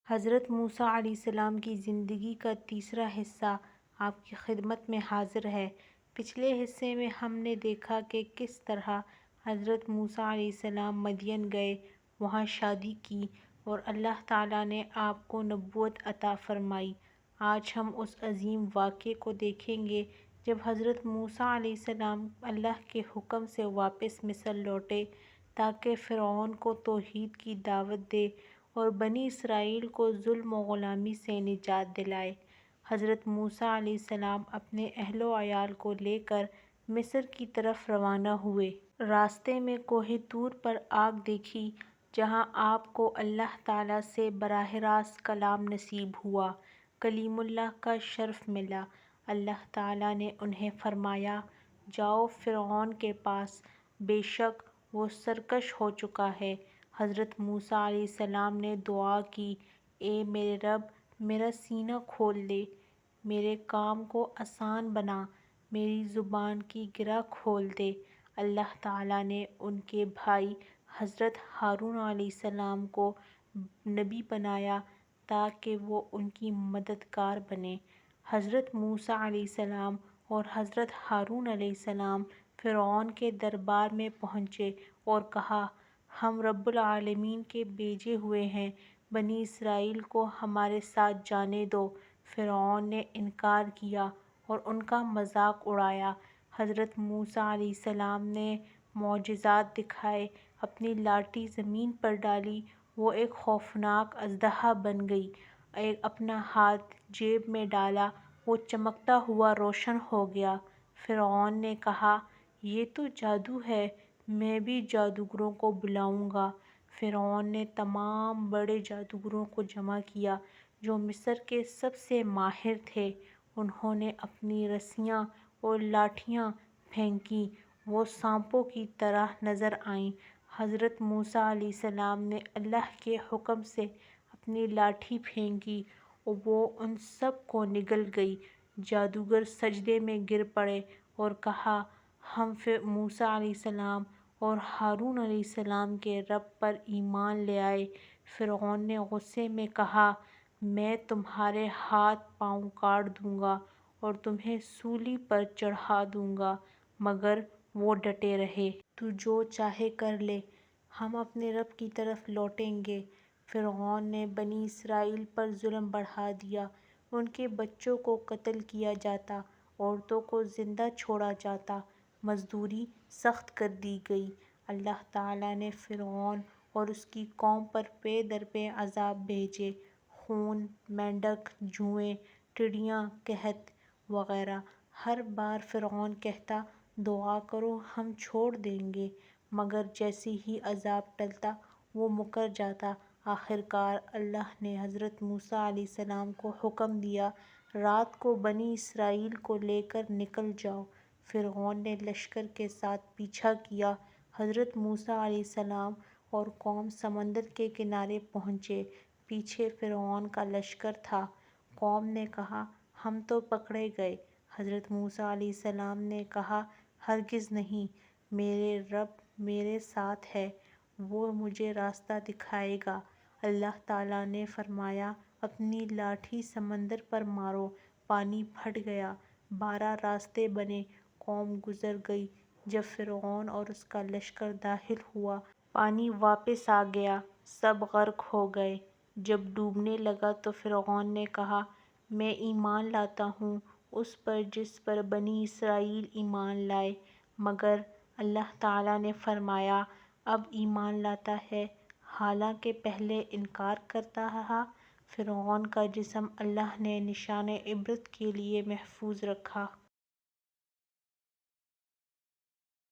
حضرت موسیٰ علیہ السلام کی زندگی کا تیسرا حصہ آپ کی خدمت میں حاضر ہے۔ پچھلے حصے میں ہم نے دیکھا کہ کس طرح حضرت موسیٰ علیہ السلام مدین گئے، وہاں شادی کی اور اللہ تعالیٰ نے آپ کو نبوت عطا فرمائی۔ آج ہم اس عظیم واقعے کو دیکھیں گے جب حضرت موسیٰ علیہ السلام اللہ کے حکم سے واپس مصر لوٹے تاکہ فرعون کو توحید کی دعوت دے اور بنی اسرائیل کو ظلم و غلامی سے نجات دلائے۔ حضرت موسیٰ علیہ السلام اپنے اہل و عیال کو لے کر مصر کی طرف روانہ ہوئے۔ راستے میں کوہ طور پر آگ دیکھی جہاں آپ کو اللہ تعالیٰ سے براہ راست کلام نصیب ہوا، کلیم اللہ کا شرف ملا۔ اللہ تعالیٰ نے انہیں فرمایا، جاؤ فرعون کے پاس، بے شک وہ سرکش ہو چکا ہے۔ حضرت موسیٰ علیہ السلام نے دعا کی، اے میرے رب، میرا سینہ کھول دے، میرے کام کو آسان بنا، میری زبان کی گرہ کھول دے۔ اللہ تعالیٰ نے ان کے بھائی حضرت ہارون علیہ السلام کو نبی بنایا تاکہ وہ ان کی مددگار بنیں۔ حضرت موسیٰ علیہ السلام اور حضرت ہارون علیہ السلام فرعون کے دربار میں پہنچے اور کہا، ہم رب العالمین کے بھیجے ہوئے ہیں، بنی اسرائیل کو ہمارے ساتھ جانے دو۔ فرعون نے انکار کیا اور ان کا مذاق اڑایا۔ حضرت موسیٰ علیہ السلام نے معجزات دکھائے، اپنی لاٹھی زمین پر ڈالی، وہ ایک خوفناک اژدہا بن گئی۔ اپنا ہاتھ جیب میں ڈالا، وہ چمکتا ہوا روشن ہو گیا۔ فرعون نے کہا، یہ تو جادو ہے، میں بھی جادوگروں کو بلاؤں گا۔ فرعون نے تمام بڑے جادوگروں کو جمع کیا جو مصر کے سب سے ماہر تھے۔ انہوں نے اپنی رسیاں اور لاٹھیاں پھینکیں، وہ سانپوں کی طرح نظر آئیں۔ حضرت موسیٰ علیہ السلام نے اللہ کے حکم سے اپنی لاٹھی پھینکی، وہ ان سب کو نگل گئی۔ جادوگر سجدے میں گر پڑے اور کہا، ہم موسیٰ علیہ السلام اور ہارون علیہ السلام کے رب پر ایمان لے آئے۔ فرعون نے غصے میں کہا، میں تمہارے ہاتھ پاؤں کاٹ دوں گا اور تمہیں سولی پر چڑھا دوں گا، مگر وہ ڈٹے رہے۔ تو جو چاہے کر لے، ہم اپنے رب کی طرف لوٹیں گے۔ فرعون نے بنی اسرائیل پر ظلم بڑھا دیا، ان کے بچوں کو قتل کیا جاتا، عورتوں کو زندہ چھوڑا جاتا، مزدوری سخت کر دی گئی۔ اللہ تعالیٰ نے فرعون اور اس کی قوم پر پے در پے عذاب بھیجے، خون، مینڈک، جوئیں، ٹڈیاں، قحط وغیرہ۔ ہر بار فرعون کہتا، دعا کرو ہم چھوڑ دیں گے، مگر جیسے ہی عذاب ٹلتا وہ مکر جاتا۔ آخرکار اللہ نے حضرت موسیٰ علیہ السلام کو حکم دیا، رات کو بنی اسرائیل کو لے کر نکل جاؤ۔ فرعون نے لشکر کے ساتھ پیچھا کیا۔ حضرت موسیٰ علیہ السلام اور قوم سمندر کے کنارے پہنچے، پیچھے فرعون کا لشکر تھا۔ قوم نے کہا، ہم تو پکڑے گئے۔ حضرت موسیٰ علیہ السلام نے کہا، ہرگز نہیں، میرے رب میرے ساتھ ہے، وہ مجھے راستہ دکھائے گا۔ اللہ تعالیٰ نے فرمایا، اپنی لاٹھی سمندر پر مارو، پانی پھٹ گیا، 12 راستے بنے، قوم گزر گئی۔ جب فرعون اور اس کا لشکر داخل ہوا، پانی واپس آ گیا، سب غرق ہو گئے۔ جب ڈوبنے لگا تو فرعون نے کہا، میں ایمان لاتا ہوں اس پر جس پر بنی اسرائیل ایمان لائے، مگر اللہ تعالیٰ نے فرمایا، اب ایمان لاتا ہے، حالانکہ پہلے انکار کرتا رہا۔ فرعون کا جسم اللہ نے نشان عبرت کے لیے محفوظ رکھا۔